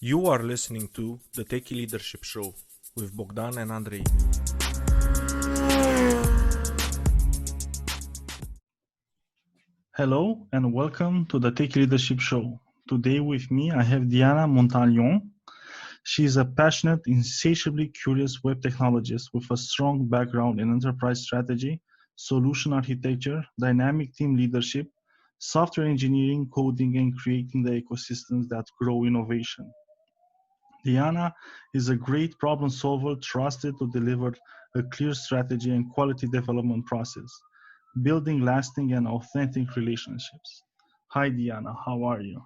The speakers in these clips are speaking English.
You are listening to the Techie Leadership Show with Bogdan and Andrei. Hello and welcome to the Techie Leadership Show. Today with me I have Diana Montalion. She is a passionate, insatiably curious web technologist with a strong background in enterprise strategy, solution architecture, dynamic team leadership, software engineering, coding, and creating the ecosystems that grow innovation. Diana is a great problem solver trusted to deliver a clear strategy and quality development process, building lasting and authentic relationships. Hi, Diana. How are you?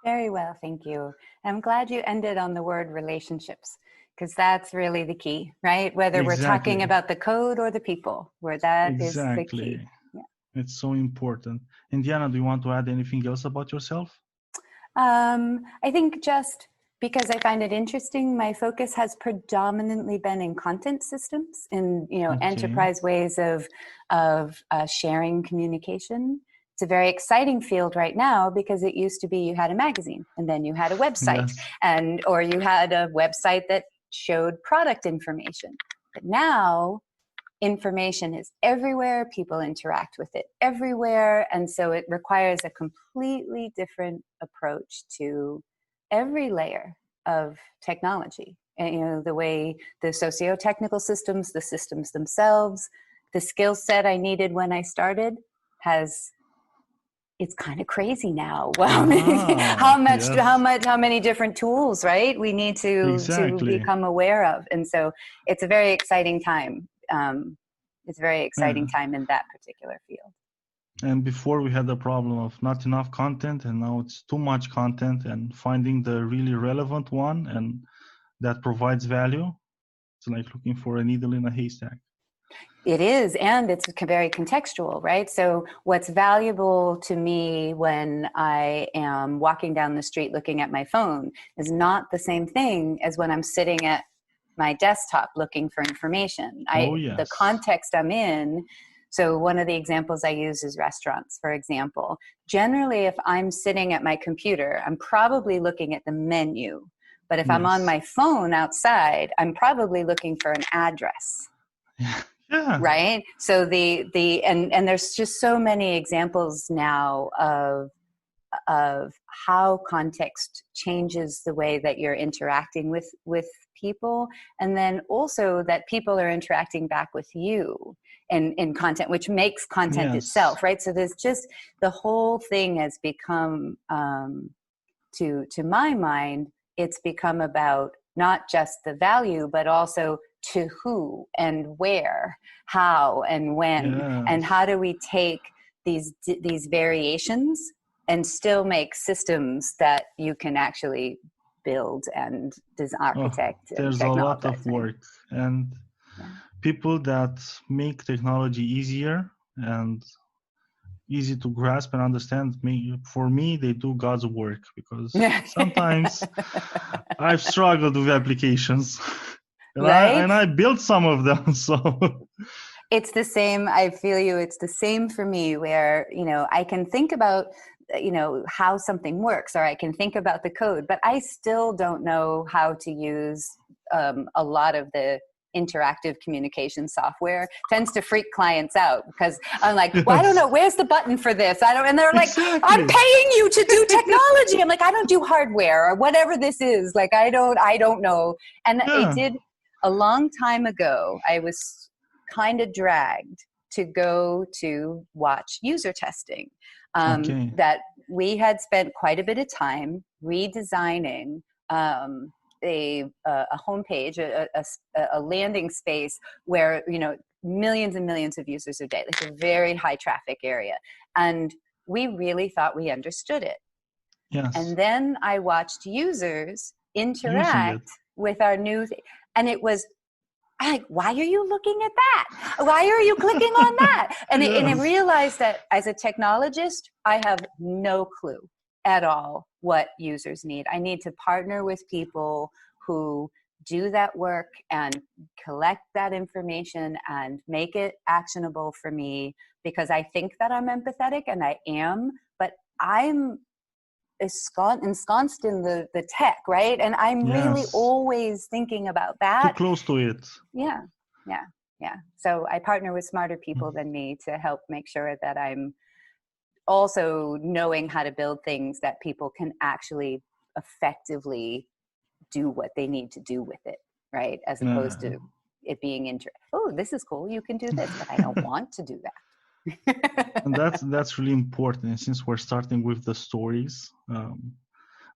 Very well, thank you. I'm glad you ended on the word relationships, because that's really the key, right? Whether we're talking about the code or the people, where that is the key. Yeah. It's so important. And Diana, do you want to add anything else about yourself? I think just because I find it interesting, my focus has predominantly been in content systems, in enterprise ways of sharing communication. It's a very exciting field right now because it used to be you had a magazine and then you had a website, or you had a website that showed product information. But now information is everywhere, people interact with it everywhere, and so it requires a completely different approach to every layer of technology. And the way the socio-technical systems, the systems themselves, the skill set I needed when I started it's kind of crazy now. Well, how many different tools, right? We need to become aware of. And so it's a very exciting time. It's a very exciting time in that particular field. And before we had the problem of not enough content, and now it's too much content, and finding the really relevant one and that provides value. It's like looking for a needle in a haystack. It is, and it's very contextual, right? So what's valuable to me when I am walking down the street looking at my phone is not the same thing as when I'm sitting at my desktop looking for information. The context I'm in. So one of the examples I use is restaurants, for example. Generally, if I'm sitting at my computer, I'm probably looking at the menu. But if I'm on my phone outside, I'm probably looking for an address. Yeah. Right. So and there's just so many examples now of how context changes the way that you're interacting with people, and then also that people are interacting back with you in content, which makes content itself, right? So there's just the whole thing has become, to my mind, it's become about not just the value, but also to who and where, how and when, and how do we take these variations and still make systems that you can actually build and architect. There's a lot of work, and people that make technology easier and easy to grasp and understand, for me, they do God's work, because sometimes I've struggled with applications. And I built some of them, so it's the same. I feel you. It's the same for me, where I can think about how something works, or I can think about the code, but I still don't know how to use a lot of the interactive communication software. Tends to freak clients out, because I'm like, well, I don't know, where's the button for this? And they're like, I'm paying you to do technology. I'm like, I don't do hardware or whatever this is. Like, I don't know. And I did a long time ago. I was kind of dragged to go to watch user testing. That we had spent quite a bit of time redesigning a homepage, a landing space where millions and millions of users a day, like a very high traffic area, and we really thought we understood it. Yes. And then I watched users interact with our new and it was like, why are you looking at that? Why are you clicking on that? And I realized that as a technologist, I have no clue at all what users need. I need to partner with people who do that work and collect that information and make it actionable for me, because I think that I'm empathetic, and I am, but ensconced in the tech, right? And I'm really Yes. always thinking about Too that. close to it. Yeah. So I partner with smarter people than me to help make sure that I'm also knowing how to build things that people can actually effectively do what they need to do with it, right? As opposed to it being oh, this is cool, you can do this, but I don't want to do that. And that's really important. And since we're starting with the stories,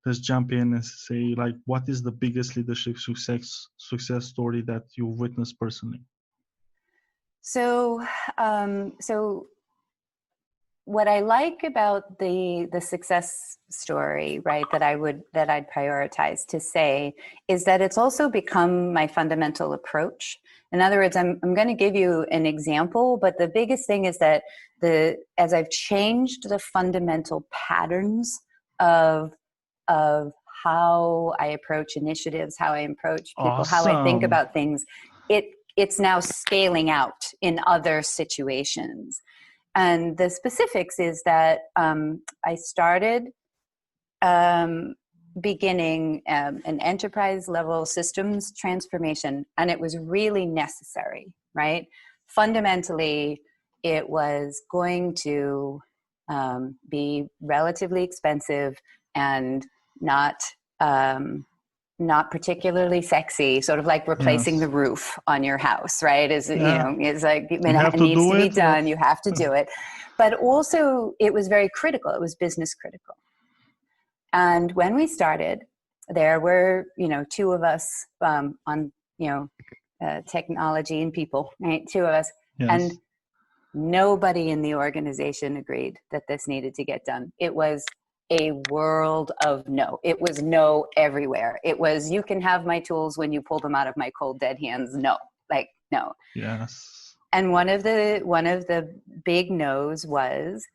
let's jump in and say, like, what is the biggest leadership success story that you've witnessed personally? So what I like about the success story, right, that I'd prioritize to say is that it's also become my fundamental approach. In other words, I'm going to give you an example, but the biggest thing is that as I've changed the fundamental patterns of how I approach initiatives, how I approach people, how I think about things, it's now scaling out in other situations. And the specifics is that I started beginning an enterprise level systems transformation, and it was really necessary, right? Fundamentally, it was going to be relatively expensive and not particularly sexy, sort of like replacing the roof on your house, right? It's like it needs to be done. You have to do it. But also it was very critical. It was business critical. And when we started, there were, two of us on, technology and people, right? Two of us. Yes. And nobody in the organization agreed that this needed to get done. It was a world of no. It was no everywhere. It was, you can have my tools when you pull them out of my cold dead hands. No, like no. Yes. And one of the big no's was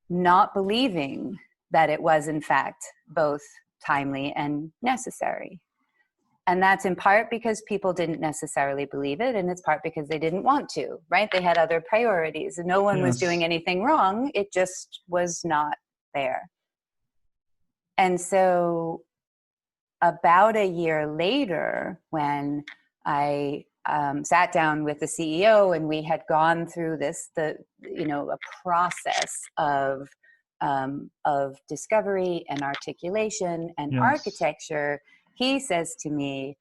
not believing that it was in fact both timely and necessary. And that's in part because people didn't necessarily believe it, and it's part because they didn't want to, right? They had other priorities. No one was doing anything wrong. It just was not there. And so about a year later, when I sat down with the CEO and we had gone through a process of discovery and articulation and architecture, he says to me,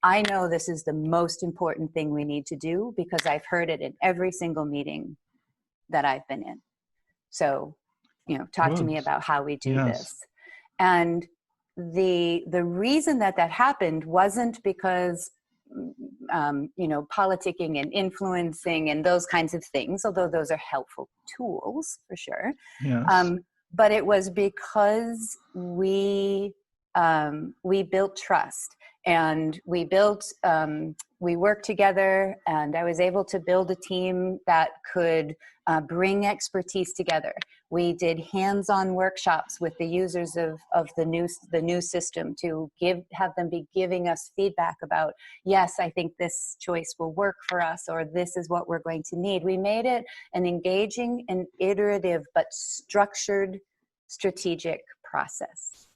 I know this is the most important thing we need to do because I've heard it in every single meeting that I've been in. So, talk to me about how we do this. And the reason that happened wasn't because, politicking and influencing and those kinds of things, although those are helpful tools for sure. Yes. But it was because we built trust, and we worked together, and I was able to build a team that could bring expertise together. We did hands-on workshops with the users of the new system to have them be giving us feedback about, yes, I think this choice will work for us, or this is what we're going to need. We made it an engaging and iterative but structured strategic process,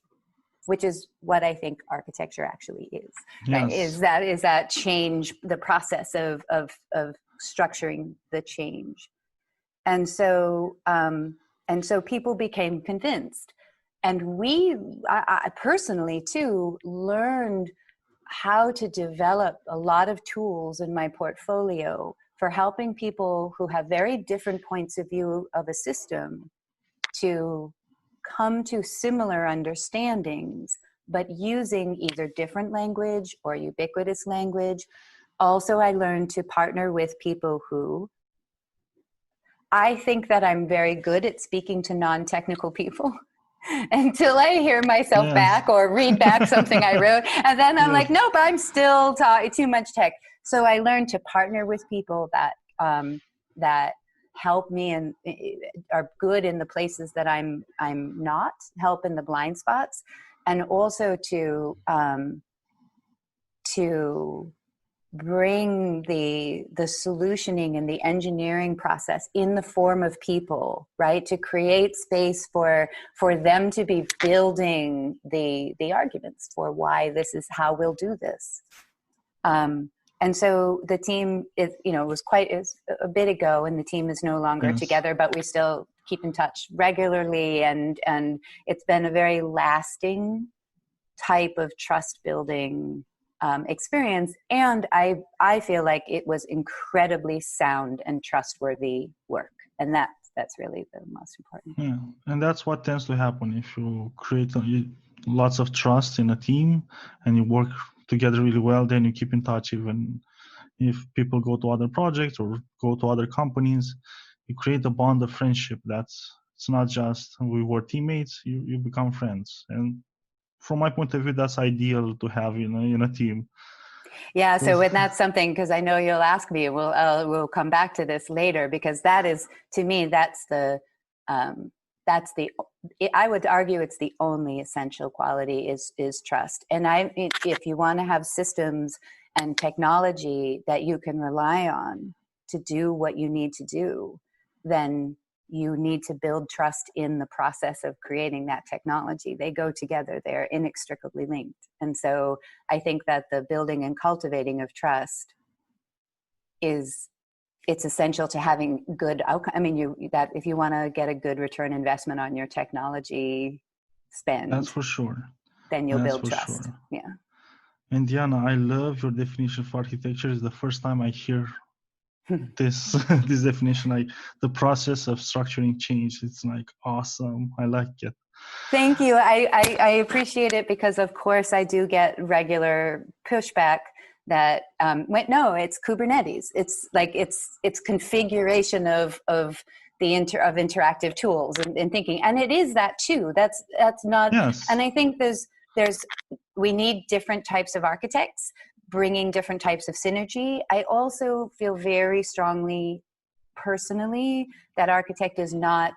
which is what I think architecture actually is. Right? Is that change, the process of structuring the change. And so people became convinced. And I personally too learned how to develop a lot of tools in my portfolio for helping people who have very different points of view of a system to come to similar understandings, but using either different language or ubiquitous language. Also, I learned to partner with people who, I think that I'm very good at speaking to non-technical people until I hear myself back or read back something I wrote. And then I'm like, nope, I'm still too much tech. So I learned to partner with people that help me and are good in the places that I'm not, help in the blind spots, and also to bring the solutioning and the engineering process in the form of people, right? To create space for them to be building the arguments for why this is how we'll do this. And so the team is, was a bit ago, and the team is no longer together, but we still keep in touch regularly, and it's been a very lasting type of trust building experience, and I feel like it was incredibly sound and trustworthy work, and that's really the most important. Yeah, and that's what tends to happen if you create lots of trust in a team and you work together really well. Then you keep in touch, even if people go to other projects or go to other companies. You create a bond of friendship. It's not just we were teammates. You become friends, and from my point of view, that's ideal to have in a team. Yeah, so when that's something, because I know you'll ask me, we'll come back to this later, because that is, to me, I would argue it's the only essential quality is trust. And if you want to have systems and technology that you can rely on to do what you need to do, then you need to build trust in the process of creating that technology. They go together. They're inextricably linked. And so I think that the building and cultivating of trust it's essential to having good outcome. I mean, that if you want to get a good return investment on your technology spend, that's for sure. Then you'll build trust. Sure. Yeah. And Diana, I love your definition of architecture. It's the first time I hear this definition, like the process of structuring change. It's like awesome. I like it. Thank you. I appreciate it, because of course I do get regular pushback that no, it's Kubernetes. It's like it's configuration of interactive tools and thinking, and it is that too. That's not. Yes. And I think we need different types of architects bringing different types of synergy. I also feel very strongly personally that architect is not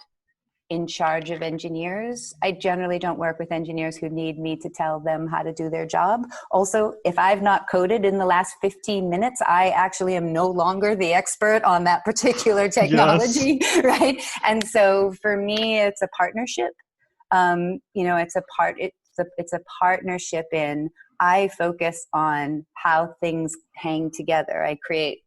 in charge of engineers. I generally don't work with engineers who need me to tell them how to do their job. Also, if I've not coded in the last 15 minutes, I actually am no longer the expert on that particular technology, yes. Right? And so for me, it's a partnership. It's a partnership in, I focus on how things hang together. I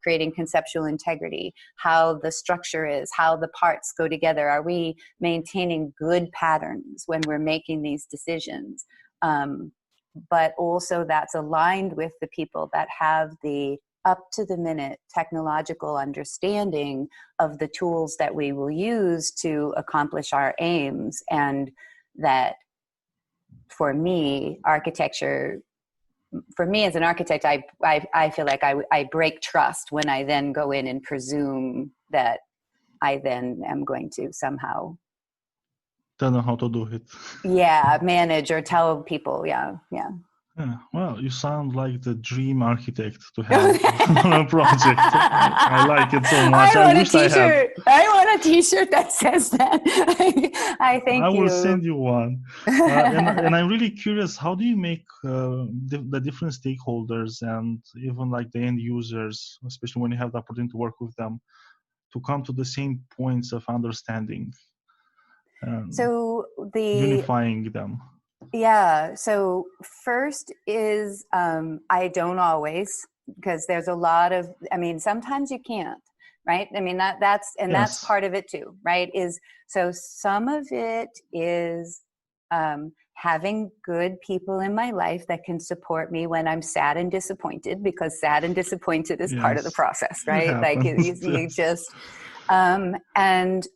creating conceptual integrity, how the structure is, how the parts go together. Are we maintaining good patterns when we're making these decisions? But also that's aligned with the people that have the up-to-the-minute technological understanding of the tools that we will use to accomplish our aims. And that for me, architecture, for me as an architect, I feel like I break trust when I then go in and presume that I then am going to somehow don't know how to do it. Yeah, manage or tell people. Yeah. Well, you sound like the dream architect to have on a project. I like it so much. I wish I had. I want a T-shirt that says that. I thank you. I will send you one. And I'm really curious, how do you make the different stakeholders and even like the end users, especially when you have the opportunity to work with them, to come to the same points of understanding? So unifying them. Yeah. So first is I don't always, because there's a lot of, sometimes you can't, right? That's that's part of it too, right? So some of it is having good people in my life that can support me when I'm sad and disappointed, because sad and disappointed is part of the process, right? Like you just and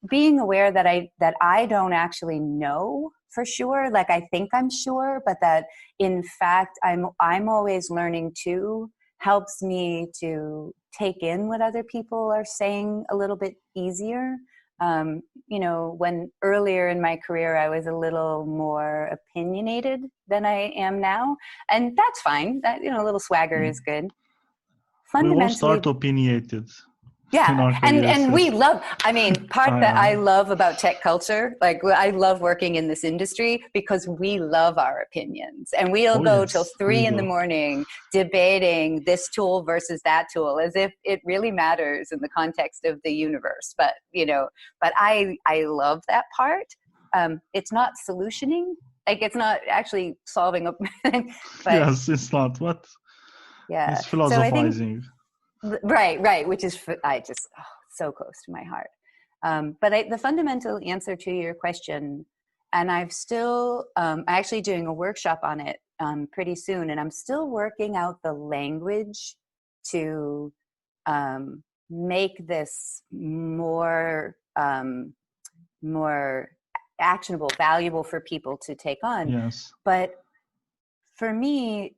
being aware that I don't actually know for sure. Like I think I'm sure, but that in fact I'm always learning too, helps me to take in what other people are saying a little bit easier. When earlier in my career I was a little more opinionated than I am now, and that's fine. That a little swagger is good. We all start opinionated. in our careers. And we love, I mean, part that I know. love about tech culture, like I love working in this industry because we love our opinions, and we'll go till 3 in the morning debating this tool versus that tool as if it really matters in the context of the universe. But, you know, but I love that part. It's not solutioning, like it's not actually solving a, but yes, it's not, but yeah. it's philosophizing. So I think, right, which is so close to my heart. But the fundamental answer to your question, and I've still actually doing a workshop on it pretty soon, and I'm still working out the language to make this more actionable, valuable for people to take on. Yes. But for me,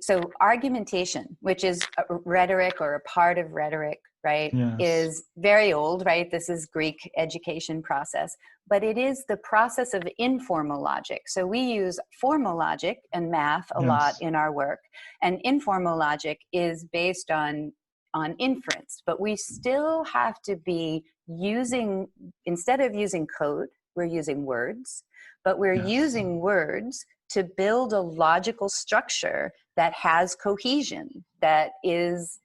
so argumentation, which is a rhetoric or a part of rhetoric, right, yes. is very old, right? This is Greek education process, but it is the process of informal logic. So we use formal logic and math a lot in our work, and informal logic is based on inference, but we still have to be using, instead of using code, we're using words, but we're using words to build a logical structure that has cohesion, that is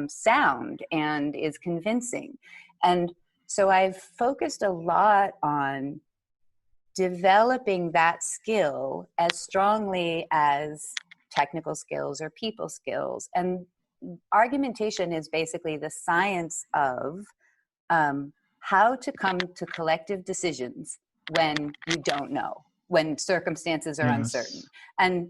sound and is convincing. And so I've focused a lot on developing that skill as strongly as technical skills or people skills. And argumentation is basically the science of how to come to collective decisions when you don't know, when circumstances are uncertain. And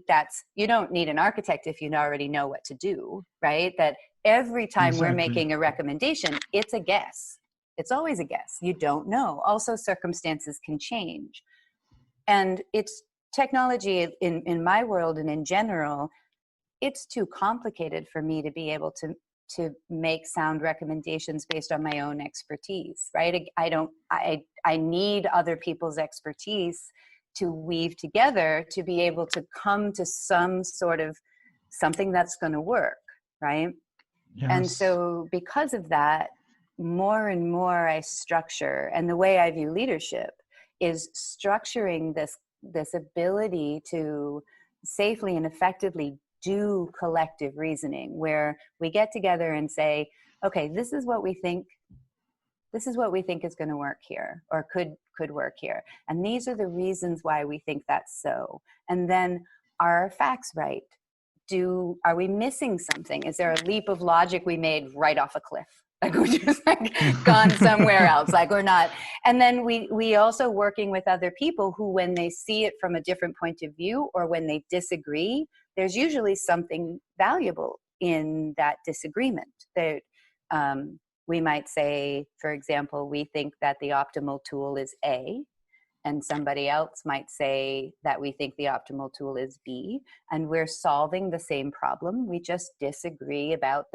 you don't need an architect if you already know what to do, right? That every time we're making a recommendation, it's a guess. It's always a guess. You don't know. Also, circumstances can change. And it's technology in my world and in general, it's too complicated for me to be able to make sound recommendations based on my own expertise, right? I need other people's expertise to weave together to be able to come to some sort of something that's going to work, right? Yes. And so because of that, more and more I structure, and the way I view leadership is structuring this ability to safely and effectively do collective reasoning, where we get together and say, okay, this is what we think is going to work here, or could work here, and these are the reasons why we think that's so. And then, are our facts right? Are we missing something? Is there a leap of logic we made right off a cliff? Like we're just gone somewhere else, like we're not. And then we also working with other people who, when they see it from a different point of view, or when they disagree, there's usually something valuable in that disagreement. That we might say, for example, we think that the optimal tool is A, and somebody else might say that we think the optimal tool is B, and we're solving the same problem. We just disagree about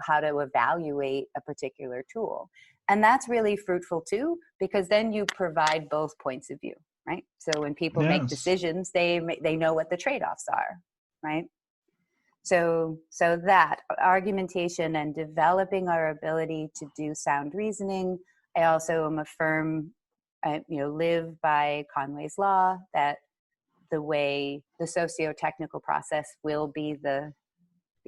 how to evaluate a particular tool. And that's really fruitful too, because then you provide both points of view, right? So when people make decisions, they know what the trade-offs are, right? So that argumentation and developing our ability to do sound reasoning. I also am a firm, live by Conway's law, that the socio-technical process will be the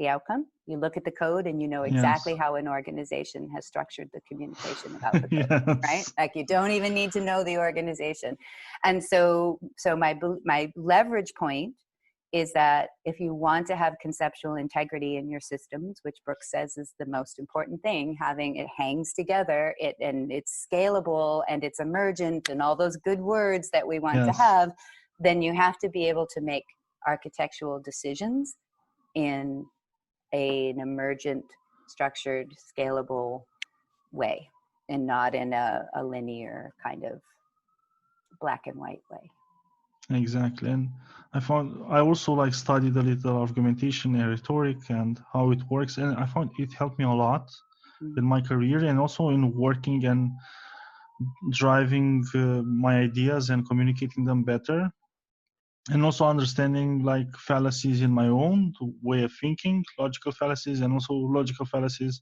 outcome. You look at the code and you know exactly how an organization has structured the communication about the code, right? Like you don't even need to know the organization. And so my leverage point is that if you want to have conceptual integrity in your systems, which Brooks says is the most important thing, having it hangs together, and it's scalable and it's emergent and all those good words that we want to have, then you have to be able to make architectural decisions in an emergent, structured, scalable way, and not in a linear kind of black and white way. Exactly. And I also studied a little argumentation and rhetoric and how it works, and I found it helped me a lot in my career, and also in working and driving my ideas and communicating them better, and also understanding fallacies in my own way of thinking, logical fallacies, and also logical fallacies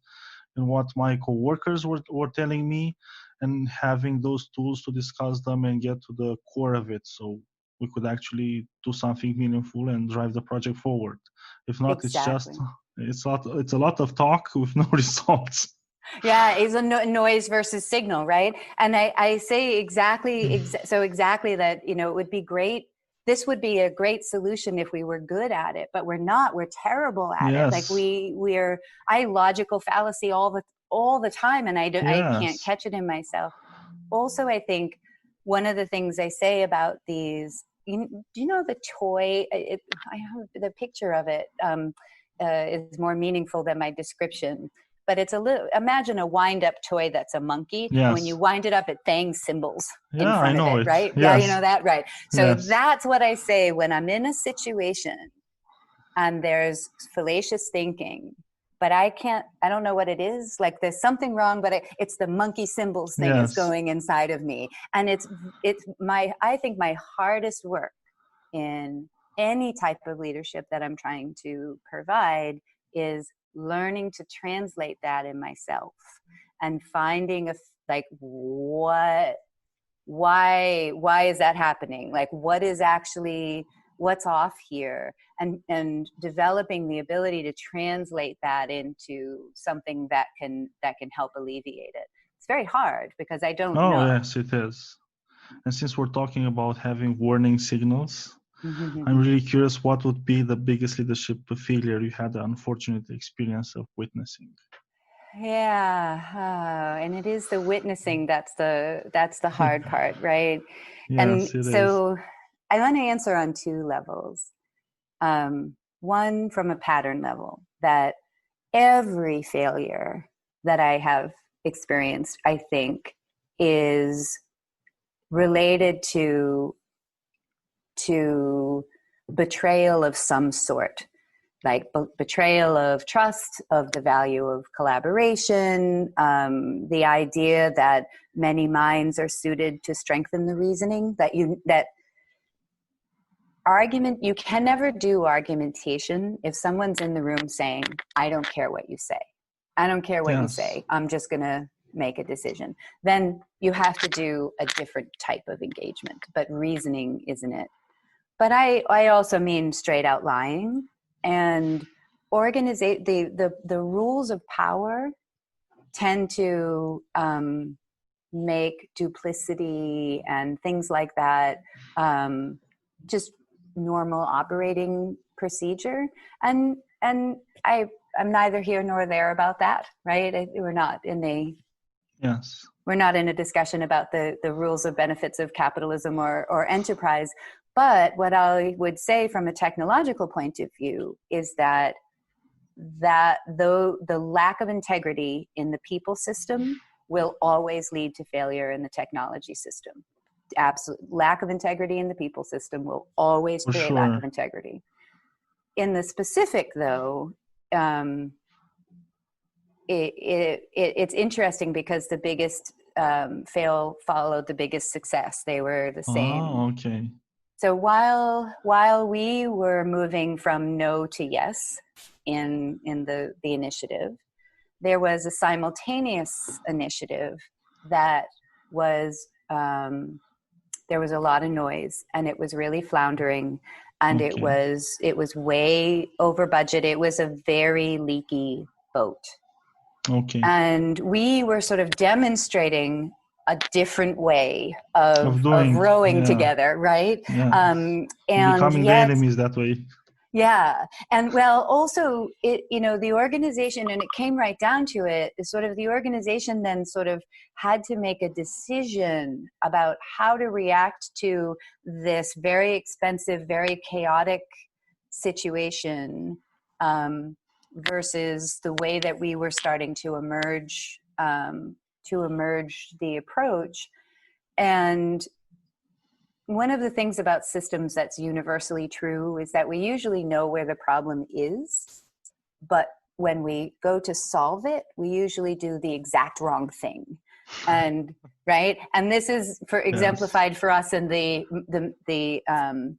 and what my coworkers were telling me, and having those tools to discuss them and get to the core of it, so we could actually do something meaningful and drive the project forward. If not, Exactly. it's a lot of talk with no results. Yeah, it's a noise versus signal, right? And I say exactly that, it would be great. This would be a great solution if we were good at it, but we're not. We're terrible at it. Like I logical fallacy all the time, and I can't Yes. catch it in myself. Also, I think one of the things I say about these, do you know the toy? I have the picture of it is more meaningful than my description. But it's imagine a wind-up toy that's a monkey. Yes. When you wind it up, it bangs cymbals in Yeah, front I know of it, it. right? Yes. Yeah, you know that, right? So Yes. that's what I say when I'm in a situation and there's fallacious thinking, but I don't know what it is. Like there's something wrong, but it's the monkey cymbals thing is going inside of me. And I think my hardest work in any type of leadership that I'm trying to provide is learning to translate that in myself and finding why is that happening? Like what's off here, and developing the ability to translate that into something that can help alleviate it. It's very hard because I don't know. Oh, yes, it is. And since we're talking about having warning signals, I'm really curious, what would be the biggest leadership failure you had the unfortunate experience of witnessing? Yeah, and it is the witnessing that's the hard part, right? Yes, and so I want to answer on two levels. One from a pattern level, that every failure that I have experienced, I think, is related to betrayal of some sort, like betrayal of trust, of the value of collaboration, the idea that many minds are suited to strengthen the reasoning, that argument, you can never do argumentation if someone's in the room saying, I don't care what you say. I don't care what you say. I'm just going to make a decision. Then you have to do a different type of engagement, but reasoning isn't it. But I also mean straight out lying and the rules of power tend to make duplicity and things like that just normal operating procedure. And I'm neither here nor there about that, right? We're not in a discussion about the rules of benefits of capitalism or enterprise. But what I would say from a technological point of view is that the lack of integrity in the people system will always lead to failure in the technology system. Absolute lack of integrity in the people system will always create lack of integrity. In the specific, though, it's interesting because the biggest fail followed the biggest success. They were the same. Oh, okay. So while we were moving from no to yes in the initiative, there was a simultaneous initiative that was there was a lot of noise, and it was really floundering, and it was way over budget. It was a very leaky boat. Okay. And we were sort of demonstrating a different way of rowing together, right? Yeah. And becoming the enemies that way. Yeah. And well, also the organization, and it came right down to it, is sort of the organization then sort of had to make a decision about how to react to this very expensive, very chaotic situation, versus the way that we were starting to emerge the approach. And one of the things about systems that's universally true is that we usually know where the problem is, but when we go to solve it, we usually do the exact wrong thing. And right, and this is for exemplified for us in the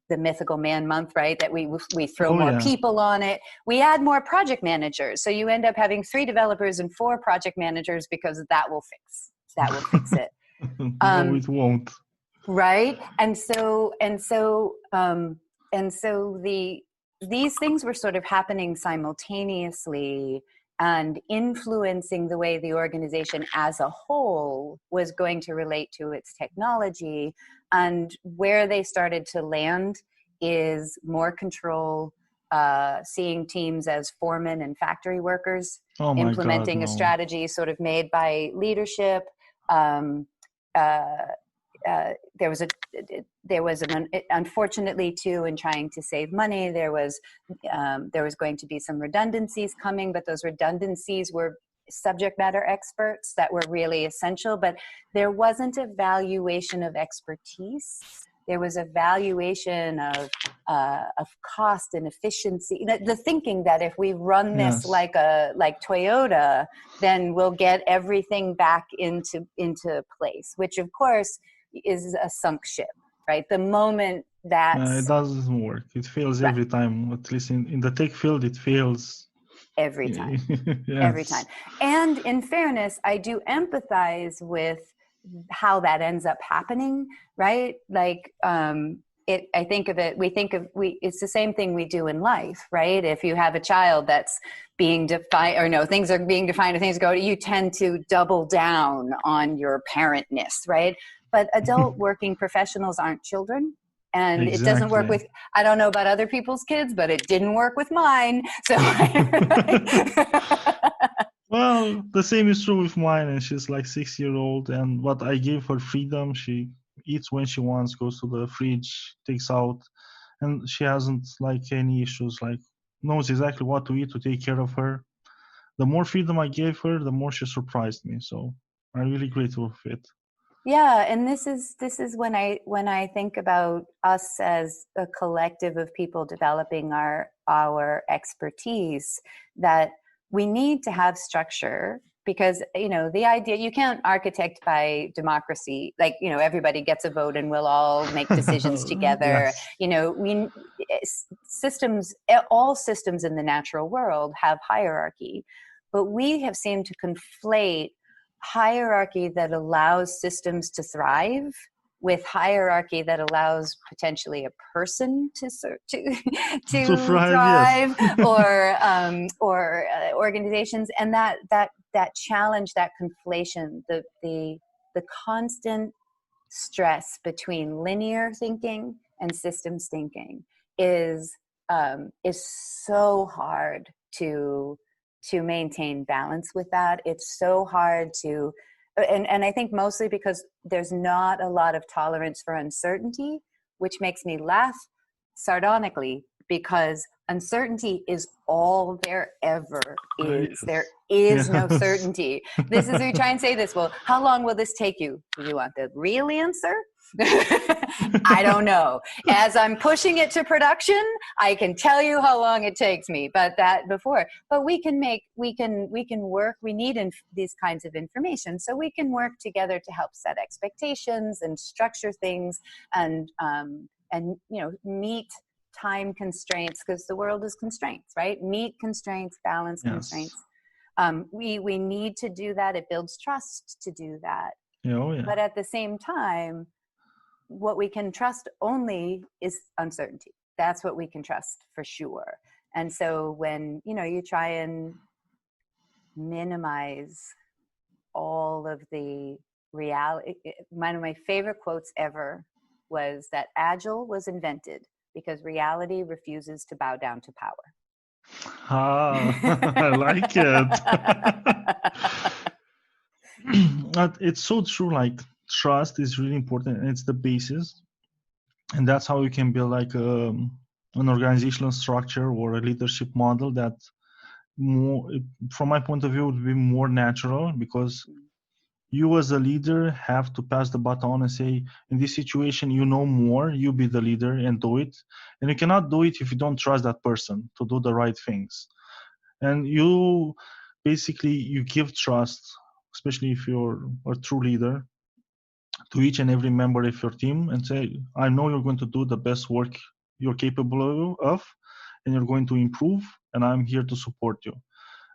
mythical man month, right? That we throw more people on it. We add more project managers, so you end up having 3 developers and 4 project managers because that will fix it. No, it won't. Right, and so these things were sort of happening simultaneously and influencing the way the organization as a whole was going to relate to its technology. And where they started to land is more control, seeing teams as foremen and factory workers, implementing a strategy sort of made by leadership. There was unfortunately too, in trying to save money, there was going to be some redundancies coming, but those redundancies were subject matter experts that were really essential, but there wasn't a valuation of expertise. There was a valuation of cost and efficiency. The thinking that if we run this like Toyota, then we'll get everything back into place, which of course is a sunk ship, right? The moment that it doesn't work, it fails every time. At least in the tech field, it fails every time. Every time. And in fairness, I do empathize with how that ends up happening, right? Like I think of it, it's the same thing we do in life, right? If you have a child that's being defined, or no, things are being defined, or things go, you tend to double down on your parentness, right? But adult working professionals aren't children. And It doesn't work with, I don't know about other people's kids, but it didn't work with mine. So well, the same is true with mine, and she's like 6-year-old, and what I gave her freedom, she eats when she wants, goes to the fridge, takes out, and she hasn't like any issues, like knows exactly what to eat to take care of her. The more freedom I gave her, the more she surprised me. So I'm really grateful for it. Yeah, and this is when I think about us as a collective of people developing our expertise, that we need to have structure, because the idea, you can't architect by democracy, like everybody gets a vote and we'll all make decisions together. All systems in the natural world have hierarchy, but we have seemed to conflate hierarchy that allows systems to thrive with hierarchy that allows potentially a person to thrive, yes. or organizations, and that challenge, that conflation, the constant stress between linear thinking and systems thinking is so hard to maintain balance with that. It's so hard to, and I think mostly because there's not a lot of tolerance for uncertainty, which makes me laugh sardonically, because uncertainty is all there ever is. There is no certainty. This is, we try and say this, well, how long will this take you? Do you want the real answer? I don't know. As I'm pushing it to production, I can tell you how long it takes me, but we can work. We need these kinds of information, so we can work together to help set expectations and structure things, and meet time constraints, because the world is constraints, right? Meet constraints, balance constraints. We need to do that. It builds trust to do that. But at the same time, what we can trust only is uncertainty. That's what we can trust for sure. And so when you try and minimize all of the reality, one of my favorite quotes ever was that Agile was invented because reality refuses to bow down to power. I like it. It's so true. Like, trust is really important, and it's the basis, and that's how you can build like an organizational structure or a leadership model that, more, from my point of view, would be more natural, because you as a leader have to pass the baton and say, in this situation, more, you be the leader and do it. And you cannot do it if you don't trust that person to do the right things. And you give trust especially if you're a true leader, to each and every member of your team and say, I know you're going to do the best work you're capable of, and you're going to improve, and I'm here to support you.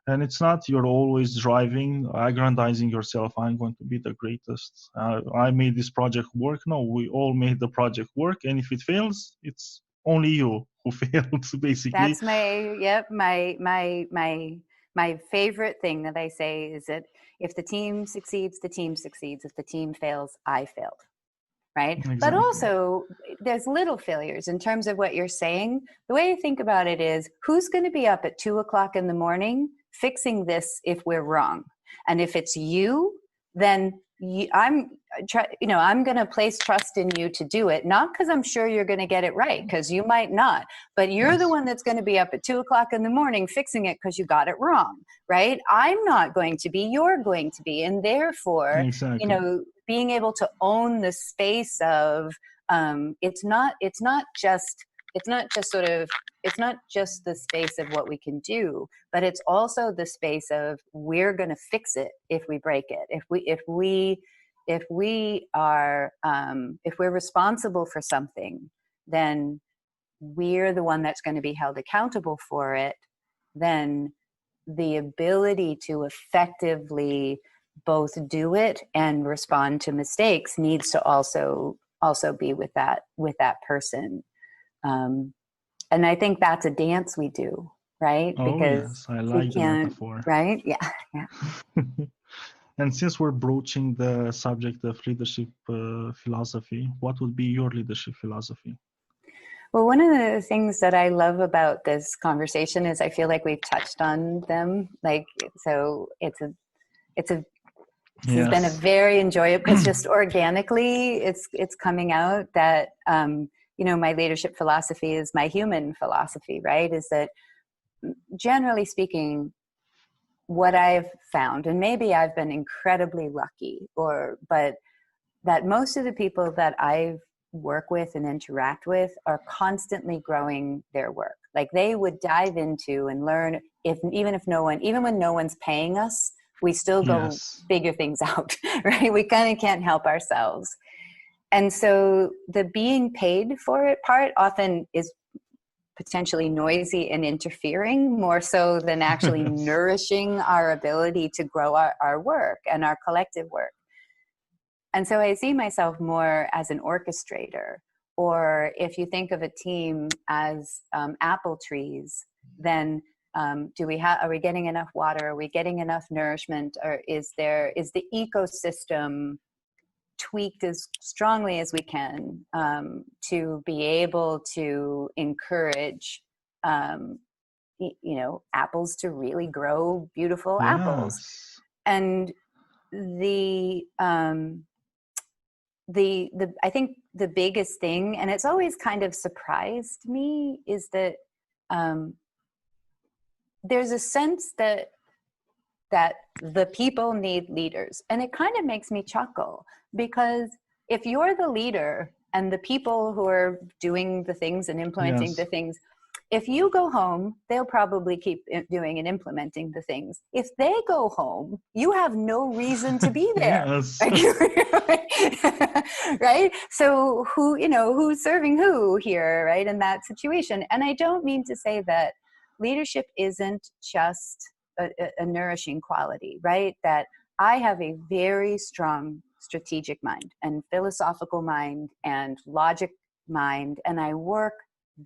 And it's not you're always driving, aggrandizing yourself. I'm going to be the greatest. I made this project work. No, we all made the project work. And if it fails, it's only you who failed, basically. That's my favorite thing that I say is that if the team succeeds, the team succeeds. If the team fails, I failed. Right? Exactly. But also there's little failures in terms of what you're saying. The way I think about it is, who's going to be up at 2:00 in the morning fixing this if we're wrong? And if it's you, then I'm going to place trust in you to do it, not because I'm sure you're going to get it right, because you might not, but you're the one that's going to be up at 2:00 in the morning fixing it because you got it wrong, right? I'm not going to be, you're going to be. And therefore, being able to own the space of, it's not just the space of what we can do, but it's also the space of, we're going to fix it if we break it. If we're responsible for something, then we're the one that's going to be held accountable for it. Then the ability to effectively both do it and respond to mistakes needs to also be with that person. And I think that's a dance we do, right? Because I like the metaphor. Right? Yeah. And since we're broaching the subject of leadership philosophy, what would be your leadership philosophy? Well, one of the things that I love about this conversation is I feel like we've touched on them. So this has been a very enjoyable, because just organically it's coming out that, my leadership philosophy is my human philosophy, right? Is that, generally speaking, what I've found, and maybe I've been incredibly lucky, but that most of the people that I work with and interact with are constantly growing their work. Like, they would dive into and learn, even when no one's paying us, we still go figure things out, right? We kind of can't help ourselves. And so the being paid for it part often is potentially noisy and interfering, more so than actually nourishing our ability to grow our work and our collective work. And so I see myself more as an orchestrator, or if you think of a team as apple trees, then are we getting enough water? Are we getting enough nourishment? Or is the ecosystem tweaked as strongly as we can to be able to encourage apples to really grow beautiful apples? And I think the biggest thing, and it's always kind of surprised me, is that there's a sense that the people need leaders. And it kind of makes me chuckle, because if you're the leader and the people who are doing the things and implementing the things, if you go home, they'll probably keep doing and implementing the things. If they go home, you have no reason to be there. Right? So who's serving who here, right, in that situation? And I don't mean to say that leadership isn't just a nourishing quality, right? That I have a very strong strategic mind and philosophical mind and logic mind, and I work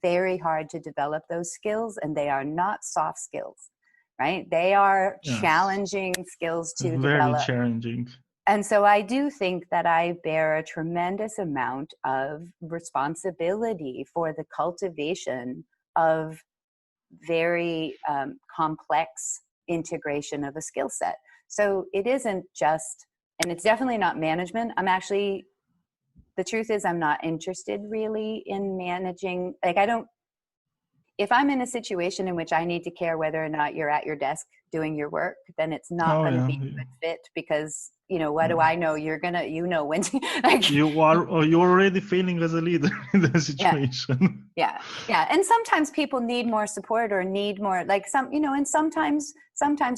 very hard to develop those skills, and they are not soft skills, right? They are challenging skills to develop. Very challenging. And so I do think that I bear a tremendous amount of responsibility for the cultivation of very complex integration of a skill set. So it isn't just, and it's definitely not management. The truth is, I'm not interested really in managing. If I'm in a situation in which I need to care whether or not you're at your desk doing your work, then it's not going to be a good fit, because what do I know? You're gonna, when you're already failing as a leader in the situation. Yeah. And sometimes people need more support or need more, and sometimes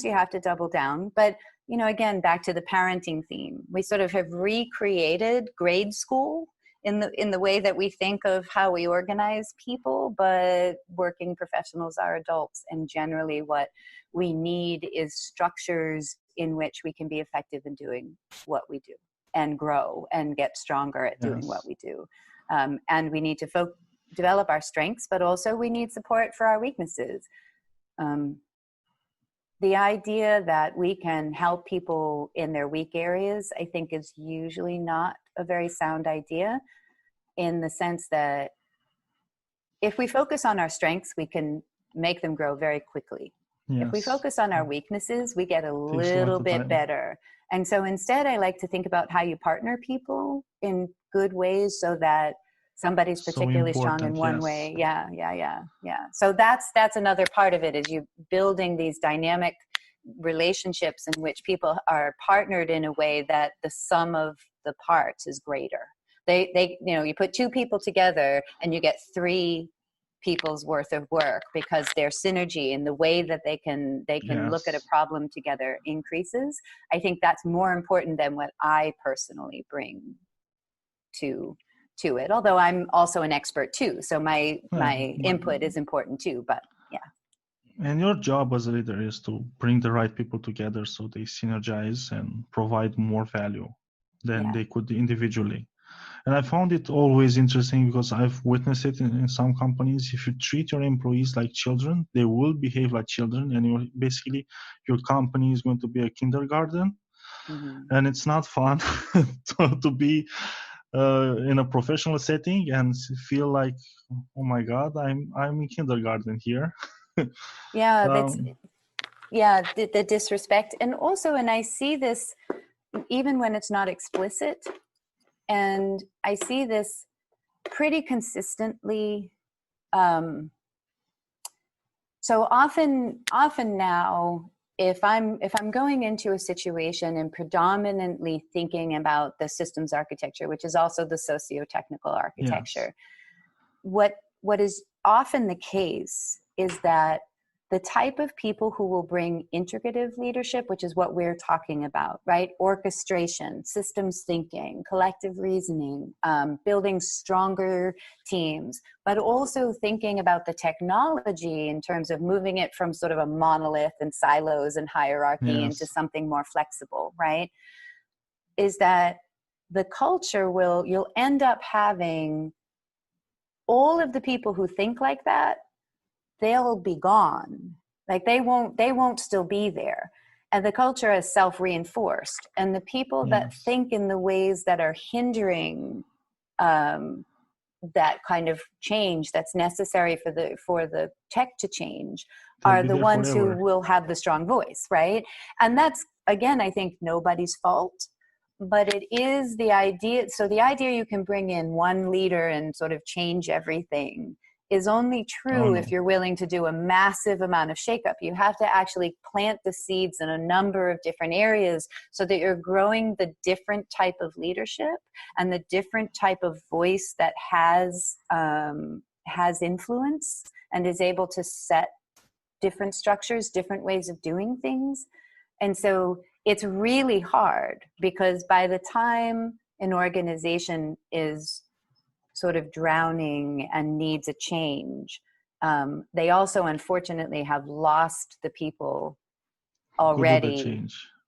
you have to double down. But again, back to the parenting theme, we sort of have recreated grade school in the way that we think of how we organize people, but working professionals are adults, and generally what we need is structures in which we can be effective in doing what we do and grow and get stronger at doing what we do. And we need to develop our strengths, but also we need support for our weaknesses. The idea that we can help people in their weak areas, I think, is usually not a very sound idea, in the sense that if we focus on our strengths, we can make them grow very quickly. If we focus on our weaknesses, we get a little bit better. And so instead, I like to think about how you partner people in good ways so that somebody's particularly strong in one way. Yeah. So that's another part of it, is you building these dynamic relationships in which people are partnered in a way that the sum of the parts is greater. They you put two people together and you get three people's worth of work, because their synergy and the way that they can look at a problem together increases. I think that's more important than what I personally bring to it, although I'm also an expert too, so my input is important too. But and your job as a leader is to bring the right people together so they synergize and provide more value than they could individually. And I found it always interesting, because I've witnessed it in some companies. If you treat your employees like children, they will behave like children, and basically your company is going to be a kindergarten. And it's not fun to be in a professional setting and feel like, oh my God, I'm in kindergarten here. The disrespect, and I see this even when it's not explicit, and I see this pretty consistently. So often now, if I'm going into a situation and predominantly thinking about the systems architecture, which is also the socio-technical architecture, what is often the case is that the type of people who will bring integrative leadership, which is what we're talking about, right? Orchestration, systems thinking, collective reasoning, building stronger teams, but also thinking about the technology in terms of moving it from sort of a monolith and silos and hierarchy into something more flexible, right? Is that the culture you'll end up having all of the people who think like that, they'll be gone. Like they won't still be there. And the culture is self-reinforced. And the people that think in the ways that are hindering that kind of change that's necessary for the tech to change are the ones who will have the strong voice, right? And that's, again, I think nobody's fault, but it is the idea. So the idea you can bring in one leader and sort of change everything is only true if you're willing to do a massive amount of shakeup. You have to actually plant the seeds in a number of different areas so that you're growing the different type of leadership and the different type of voice that has influence and is able to set different structures, different ways of doing things. And so it's really hard, because by the time an organization is sort of drowning and needs a change, they also unfortunately have lost the people already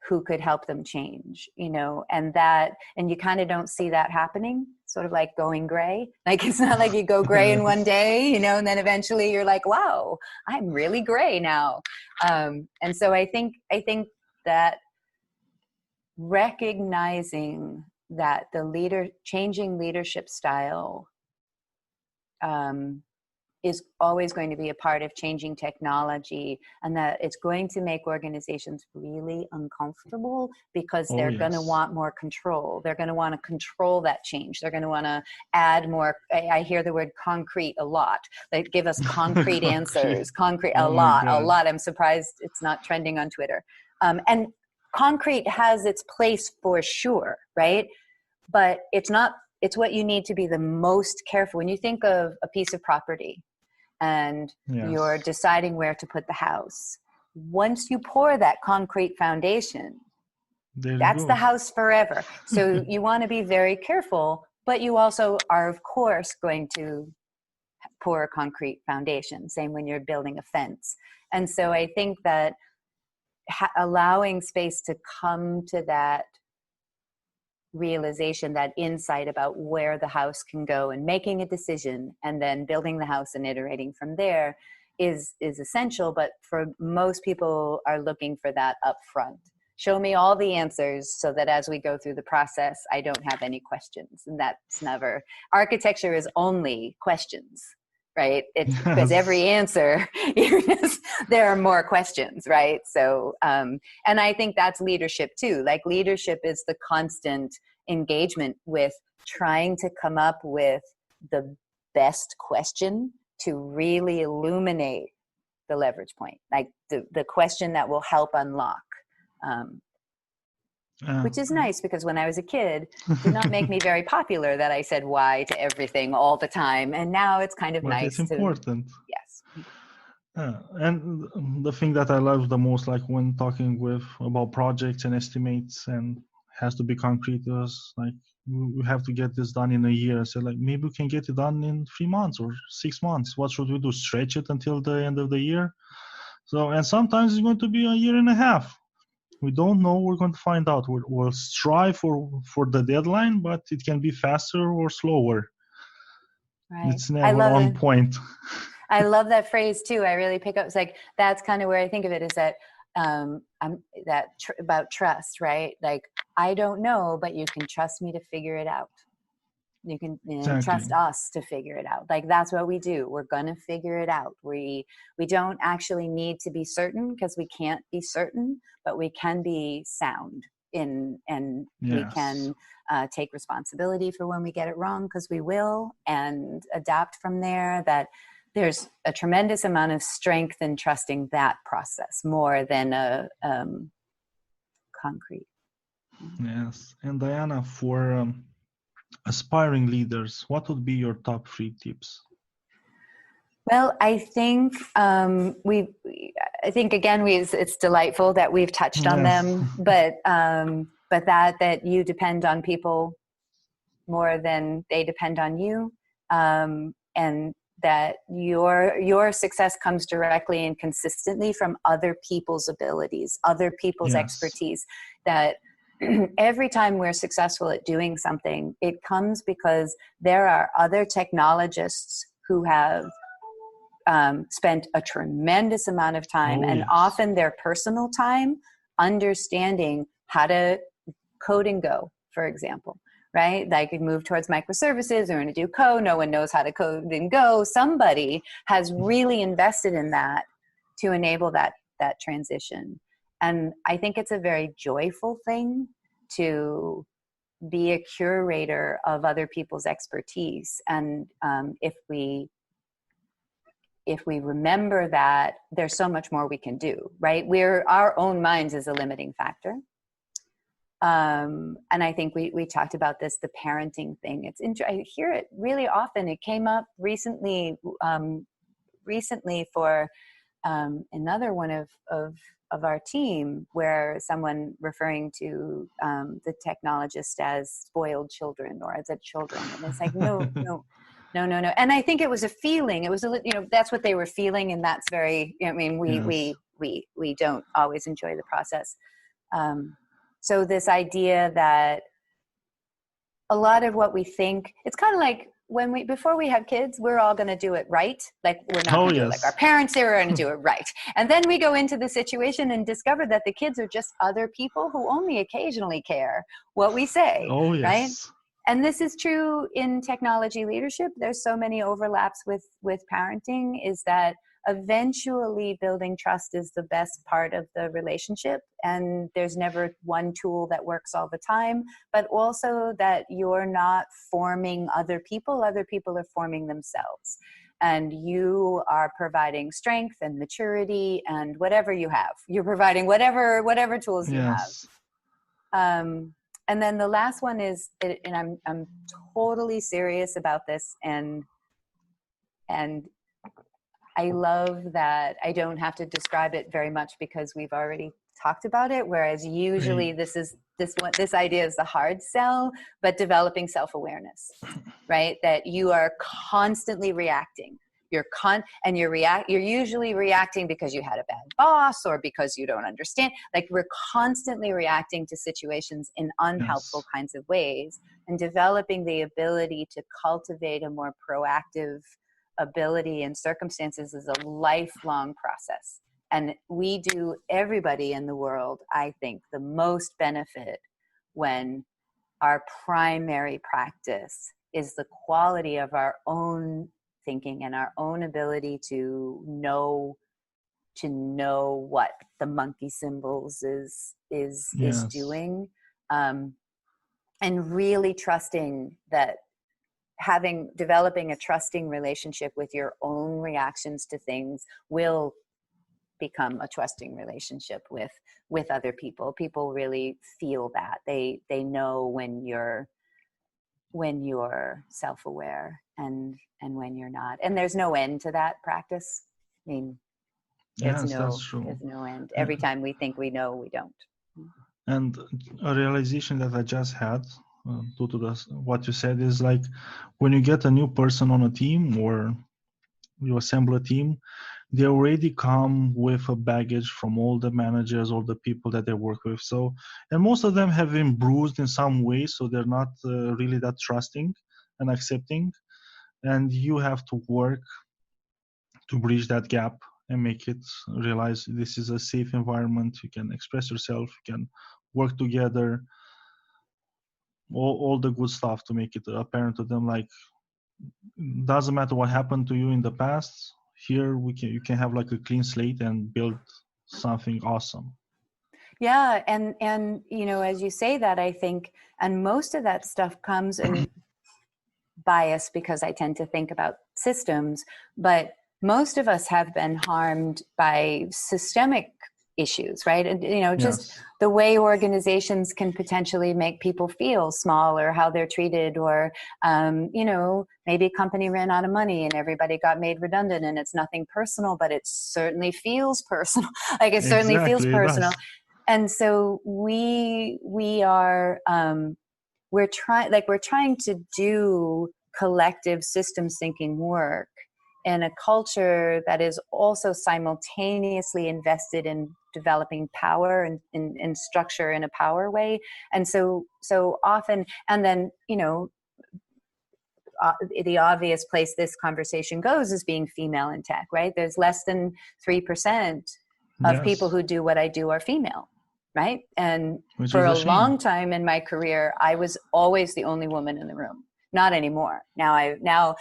who could help them change, and you kind of don't see that happening, sort of like going gray. Like it's not like you go gray in one day, and then eventually you're like, wow, I'm really gray now. And so I think that recognizing that changing leadership style is always going to be a part of changing technology, and that it's going to make organizations really uncomfortable, because they're going to want more control. They're going to want to control that change. They're going to want to add more. I hear the word concrete a lot. They give us concrete answers, a lot. I'm surprised it's not trending on Twitter. And concrete has its place for sure, right? But it's what you need to be the most careful. When you think of a piece of property and you're deciding where to put the house, once you pour that concrete foundation, That's the house forever. So you want to be very careful, but you also are, of course, going to pour a concrete foundation. Same when you're building a fence. And so I think that allowing space to come to that realization, that insight about where the house can go, and making a decision and then building the house and iterating from there is essential. But for most people are looking for that up front. Show me all the answers so that as we go through the process, I don't have any questions. And that's never, architecture is only questions, right? It's because every answer, there are more questions, right? So, and I think that's leadership too. Like, leadership is the constant engagement with trying to come up with the best question to really illuminate the leverage point, like the question that will help unlock. Which is nice, because when I was a kid, it did not make me very popular that I said why to everything all the time. And now it's kind of but nice. It's important. Yes. And the thing that I love the most, like when talking about projects and estimates, and has to be concrete, is like, we have to get this done in a year. So like, maybe we can get it done in 3 months or 6 months. What should we do? Stretch it until the end of the year? So, and sometimes it's going to be a year and a half. We don't know. We're going to find out. We'll strive for the deadline, but it can be faster or slower. Right. It's never on point. I love that phrase too. I really pick up. It's like, that's kind of where I think of it, is that about trust, right? Like, I don't know, but you can trust me to figure it out. You can Exactly. trust us to figure it out. Like, that's what we do. We're going to figure it out. We don't actually need to be certain, because we can't be certain, but we can be sound and we can take responsibility for when we get it wrong, because we will, and adapt from there. That there's a tremendous amount of strength in trusting that process more than a concrete. Yes. And Diana, for aspiring leaders, what would be your top 3 tips? Well, I think I think again, it's delightful that we've touched on them, but that you depend on people more than they depend on you, and that your success comes directly and consistently from other people's abilities, other people's expertise. That every time we're successful at doing something, it comes because there are other technologists who have spent a tremendous amount of time, and often their personal time, understanding how to code and go, for example, right? Like, you move towards microservices, or to do code, no one knows how to code and go. Somebody has really invested in that to enable that transition. And I think it's a very joyful thing to be a curator of other people's expertise. And if we remember that, there's so much more we can do, right? Our own minds is a limiting factor. And I think we talked about this, the parenting thing. I hear it really often. It came up recently for another one of our team, where someone referring to the technologist as spoiled children, or as a children. And it's like, no. And I think it was a feeling. It was that's what they were feeling, and that's very. I mean, we don't always enjoy the process. So this idea that a lot of what we think, it's kind of like before we have kids, we're all going to do it right. Like, we're not going to do it like our parents, they were going to do it right. And then we go into the situation and discover that the kids are just other people who only occasionally care what we say, right? And this is true in technology leadership. There's so many overlaps with parenting, is that eventually building trust is the best part of the relationship. And there's never one tool that works all the time, but also that you're not forming other people are forming themselves. And you are providing strength and maturity and whatever you have. You're providing whatever tools you have. And then the last one is, and I'm totally serious about this, and I love that I don't have to describe it very much because we've already talked about it. Whereas usually this idea is the hard sell, but developing self-awareness, right? That you are constantly reacting. You're usually reacting because you had a bad boss or because you don't understand. Like, we're constantly reacting to situations in unhelpful kinds of ways, and developing the ability to cultivate a more proactive ability in circumstances is a lifelong process. And everybody in the world, I think, the most benefit when our primary practice is the quality of our own thinking and our own ability to know what the monkey symbols is doing, and really trusting that, developing a trusting relationship with your own reactions to things will become a trusting relationship with other people. People really feel that they know when you're self-aware and when you're not. And there's no end to that practice. I mean, Yes, that's true. there's no end. Every time we think we know, we don't. And a realization that I just had due to what you said is, like, when you get a new person on a team or you assemble a team, they already come with a baggage from all the managers, all the people that they work with. So, and most of them have been bruised in some way, so they're not really that trusting and accepting. And you have to work to bridge that gap and make it realize this is a safe environment. You can express yourself, you can work together, all the good stuff to make it apparent to them, like, doesn't matter what happened to you in the past, here you can have like a clean slate and build something awesome. Yeah, and as you say that, I think, and most of that stuff comes in bias because I tend to think about systems, but most of us have been harmed by systemic issues, right? And just the way organizations can potentially make people feel small, or how they're treated, or maybe a company ran out of money and everybody got made redundant, and it's nothing personal, but it certainly feels personal. Like, it certainly feels personal. And so we are we're trying to do collective systems thinking work in a culture that is also simultaneously invested in developing power and in structure in a power way. And so often, and then, the obvious place this conversation goes is being female in tech, right? There's less than 3% of people who do what I do are female, right? And for a long time in my career, I was always the only woman in the room. Not anymore. Now I'm glad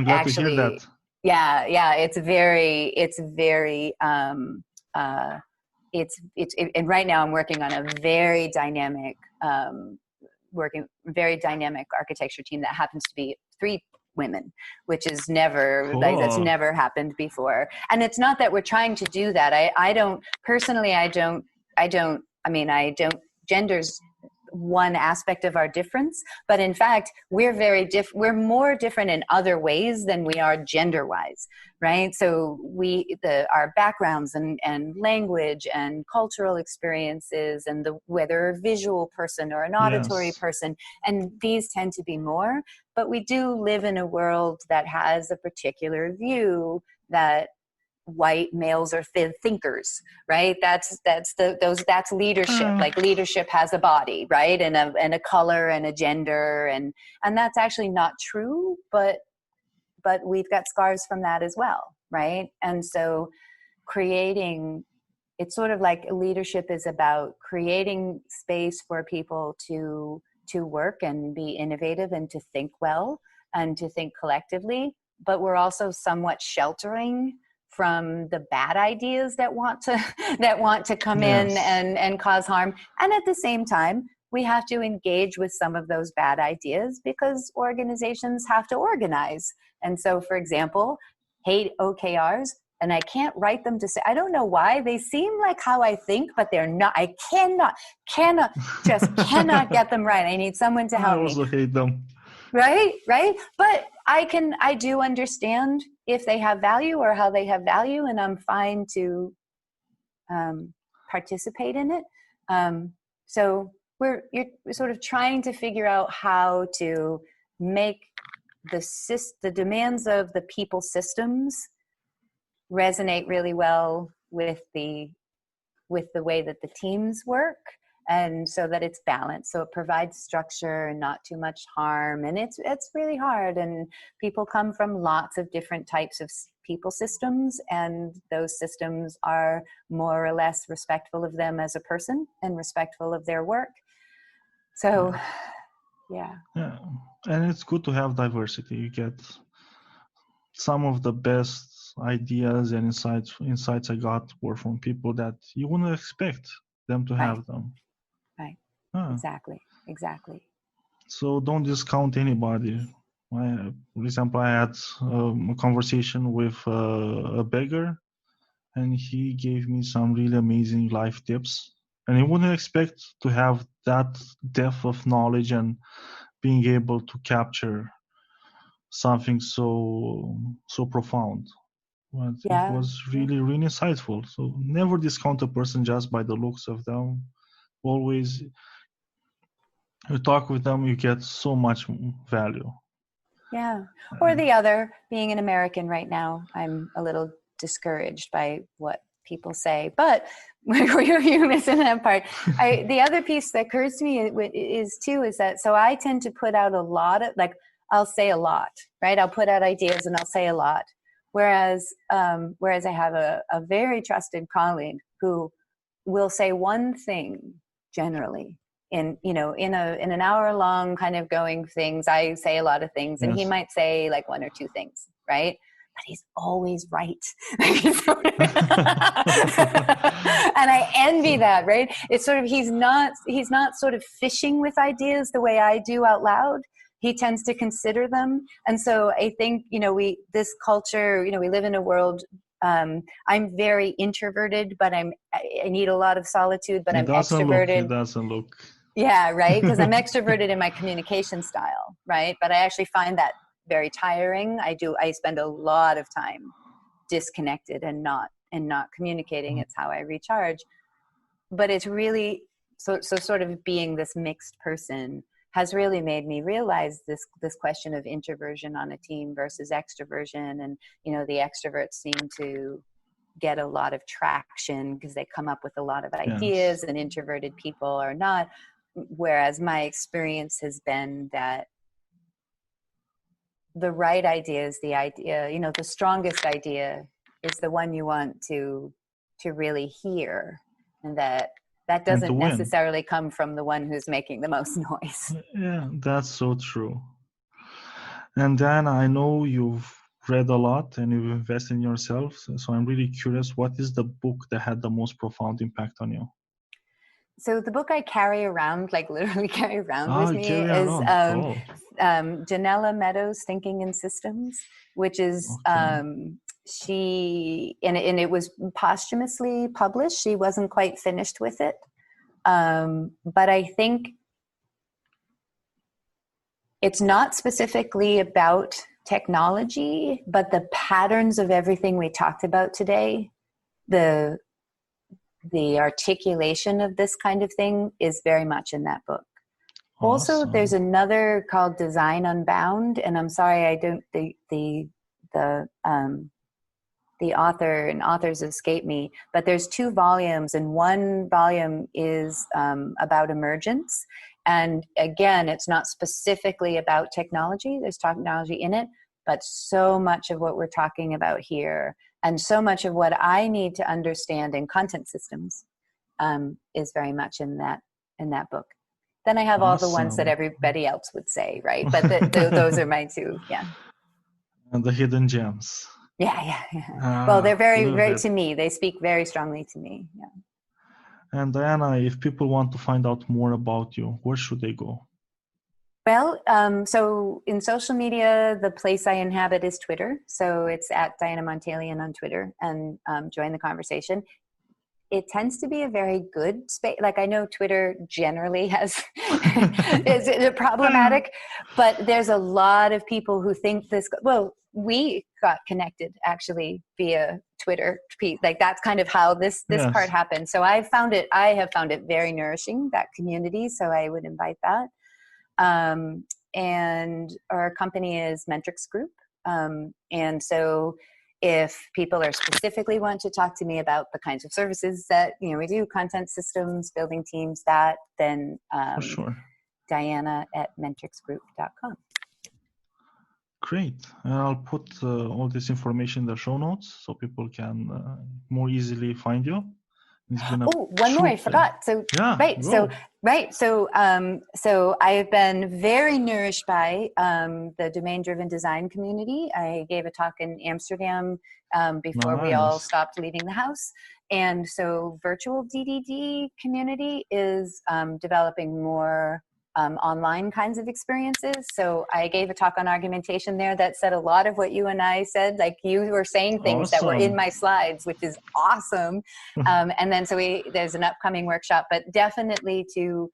actually, to hear that. Yeah. It's very, and right now I'm working on a very dynamic architecture team that happens to be 3 women, which is never that's never happened before. And it's not that we're trying to do that. I don't gender's one aspect of our difference, but in fact we're more different in other ways than we are gender wise, right? So our backgrounds and language and cultural experiences, and whether a visual person or an auditory person, and these tend to be more, but we do live in a world that has a particular view that white males are thinkers, right? That's leadership. Like, leadership has a body, right? And a color and a gender, and that's actually not true, but we've got scars from that as well, right? And so it's sort of like leadership is about creating space for people to work and be innovative and to think well and to think collectively, but we're also somewhat sheltering from the bad ideas that want to come in and cause harm. And at the same time, we have to engage with some of those bad ideas because organizations have to organize. And so, for example, hate OKRs, and I can't write them to say, I don't know why, they seem like how I think, but they're not. I cannot get them right. I need someone to help me. I also hate them. Right. But I do understand if they have value or how they have value, and I'm fine to participate in it. So you're sort of trying to figure out how to make the demands of the people systems resonate really well with the way that the teams work, and so that it's balanced, so it provides structure and not too much harm. And it's really hard, and people come from lots of different types of people systems, and those systems are more or less respectful of them as a person and respectful of their work. So yeah, and it's good to have diversity. You get some of the best ideas and insights I got were from people that you wouldn't expect them to have them. Right. Exactly. So don't discount anybody. For example, I had a conversation with a beggar, and he gave me some really amazing life tips. And you wouldn't expect to have that depth of knowledge and being able to capture something so profound. But it was really, really insightful. So never discount a person just by the looks of them. Always, you talk with them, you get so much value. Yeah. Or the other, being an American right now, I'm a little discouraged by what people say, but you're missing that part. The other piece that occurs to me is that, so I tend to put out a lot of, like, I'll say a lot, right? I'll put out ideas and I'll say a lot. Whereas I have a very trusted colleague who will say one thing generally in an hour long kind of going things. I say a lot of things, and he might say like one or two things, right? But he's always right. And I envy that, right? It's sort of, he's not sort of fishing with ideas the way I do out loud. He tends to consider them. And so I think, this culture, we live in a world, I'm very introverted, but I need a lot of solitude, but I'm extroverted. It doesn't look. Yeah, right. Because I'm extroverted in my communication style, right? But I actually find that very tiring. I spend a lot of time disconnected and not communicating. It's how I recharge. But it's really so sort of being this mixed person has really made me realize this question of introversion on a team versus extroversion. And the extroverts seem to get a lot of traction because they come up with a lot of ideas, and introverted people are not. Whereas my experience has been that the right idea is the idea, the strongest idea is the one you want to really hear, and that doesn't necessarily come from the one who's making the most noise. Yeah, that's so true. And Diana, I know you've read a lot and you've invested in yourself, so I'm really curious, what is the book that had the most profound impact on you? So the book I carry around, like literally carry around with me, is Janella Meadows' Thinking in Systems, which is and it was posthumously published. She wasn't quite finished with it, but I think it's not specifically about technology, but the patterns of everything we talked about today, the articulation of this kind of thing is very much in that book. Awesome. Also, there's another called Design Unbound, and I'm sorry I don't the author and authors escape me, but there's 2 volumes, and one volume is about emergence. And again, it's not specifically about technology. There's technology in it, but so much of what we're talking about here, and so much of what I need to understand in content systems, is very much in that book. Then I have all the ones that everybody else would say, right? But those are my 2, yeah. And the hidden gems. Yeah. Well, they're very to me. They speak very strongly to me. Yeah. And Diana, if people want to find out more about you, where should they go? Well, so in social media, the place I inhabit is Twitter. So it's at Diana Montalion on Twitter, and join the conversation. it tends to be a very good space. Like I know Twitter generally is problematic, but there's a lot of people who think this, well, we got connected actually via Twitter. Like that's kind of how this Yes. part happened. So I have found it very nourishing, that community. So I would invite that. And our company is Mentrix Group. And so if people are specifically want to talk to me about the kinds of services that, we do, content systems, building teams, then For sure. Diana at mentrixgroup.com. Great. I'll put all this information in the show notes so people can more easily find you. It's been one more, I forgot. So, yeah, So I've been very nourished by the domain-driven design community. I gave a talk in Amsterdam before we all stopped leaving the house. And so virtual DDD community is developing more online kinds of experiences. So I gave a talk on argumentation there that said a lot of what you and I said, like you were saying things that were in my slides, which is awesome. And then there's an upcoming workshop, but definitely to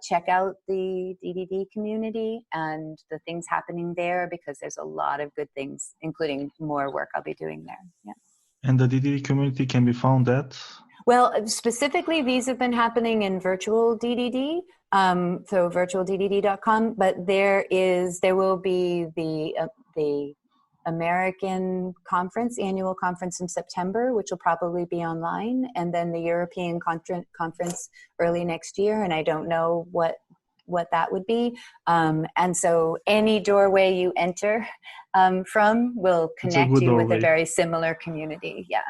check out the DDD community and the things happening there, because there's a lot of good things, including more work I'll be doing there. Yeah. And the DDD community can be found at? Well, specifically, these have been happening in virtual DDD, so virtualddd.com. But there will be the American conference, annual conference in September, which will probably be online, and then the European conference early next year. And I don't know what that would be. And so any doorway you enter from will connect you with a very similar community. Yeah.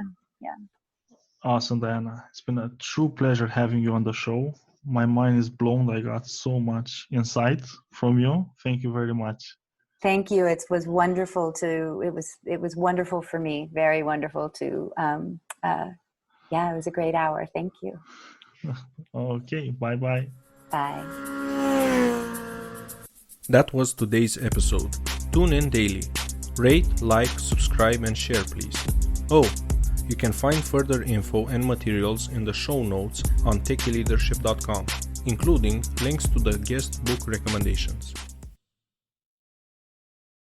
Awesome, Diana. It's been a true pleasure having you on the show. My mind is blown. I got so much insight from you. Thank you very much. Thank you. It was wonderful it was wonderful for me. Very wonderful to, it was a great hour. Thank you. Okay. Bye-bye. Bye. That was today's episode. Tune in daily. Rate, like, subscribe, and share, please. Oh, you can find further info and materials in the show notes on techyleadership.com, including links to the guest book recommendations.